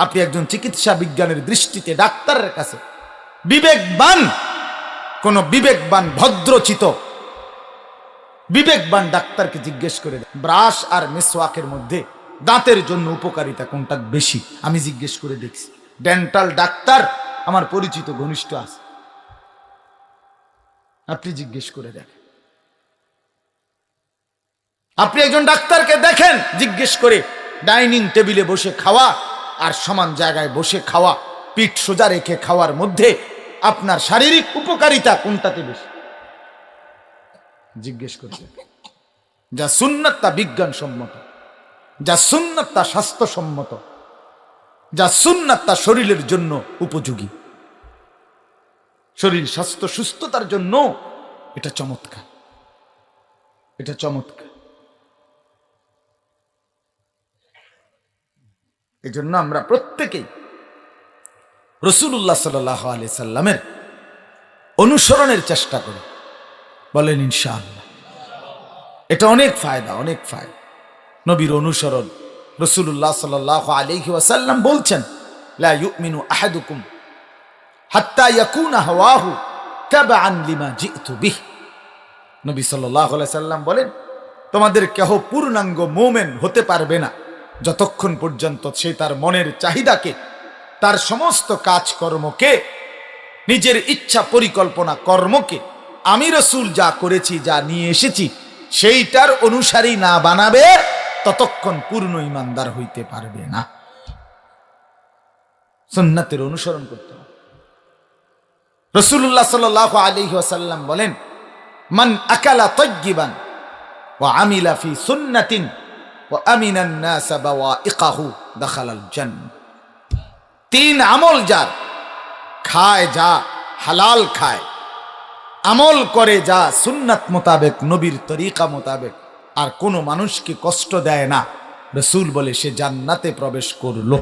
আপনি একজন চিকিৎসা বিজ্ঞানের দৃষ্টিতে ডাক্তারের কাছে বিবেকবান, কোন বিবেকবান ভদ্রচিত বিবেকবান ডাক্তারকে জিজ্ঞেস করে ব্রাশ আর মিসওয়াকের মধ্যে দাঁতের জন্য উপকারিতা কোনটা বেশি, আমি জিজ্ঞেস করে দেখছি। ডেন্টাল ডাক্তার আমার পরিচিত ঘনিষ্ঠ আছে, আপনি জিজ্ঞেস করে দেখেন। আপনি একজন ডাক্তারকে দেখেন, জিজ্ঞেস করে ডাইনিং টেবিলে বসে খাওয়া আর সমান জায়গায় বসে খাওয়া, পিঠ সোজা রেখে খাওয়ার মধ্যে আপনার শারীরিক উপকারিতা কোনটাতে বেশি, জিজ্ঞেস করে দেখেন। যা সুন্নাত তা বিজ্ঞানসম্মত, যা সুন্নাত তা স্বাস্থ্যসম্মত, যা সুন্নাত তা শরীরের জন্য উপযোগী, শরীর স্বাস্থ্য সুস্থতার জন্য এটা চমৎকার, এটা চমৎকার। এই জন্য আমরা প্রত্যেকেই রাসূলুল্লাহ সাল্লাল্লাহু আলাইহি সাল্লামের অনুসরণের চেষ্টা করি, বলেন ইনশাআল্লাহ। এটা অনেক ফায়দা, অনেক ফায়দা নবীর অনুসরণ। রাসূলুল্লাহ সাল্লাল্লাহু আলাইহি ওয়াসাল্লাম বলছেন, লা ইউমিনু আহাদুকুম হাত্তা ইয়াকুনা হাওয়াহু তাবআন লিমা জিতু বিহ। নবী সাল্লাল্লাহু আলাইহি সাল্লাম বলেন, তোমাদের কেহ পূর্ণাঙ্গ মুমিন হতে পারবে না যতক্ষণ পর্যন্ত সে তার মনের চাহিদাকে, তার সমস্ত কাজকর্মকে, নিজের ইচ্ছা পরিকল্পনা কর্মকে আমি রাসূল যা করেছি, যা নিয়ে এসেছি সেইটার অনুসারী না বানাবে, ততক্ষণ পূর্ণ ঈমানদার হইতে পারবে না। সুন্নাতের অনুসরণ করতে হবে। রাসূলুল্লাহ সাল্লাল্লাহু আলাইহি ওয়াসাল্লাম বলেন, মান আকালা তাইয়িবান ওয়া আমিলা ফি সুন্নাতিন ওয়া আমিনান নাস বাওয়াইকাহু দাখালাল জান্নাহ। তিন আমল যার, খায় যা হালাল খায়, আমল করে যা সুন্নাত মোতাবেক, নবীর তরিকা মোতাবেক, আর কোনো মানুষকে কষ্ট দেয় না, রাসূল বলে সে জান্নাতে প্রবেশ করলো।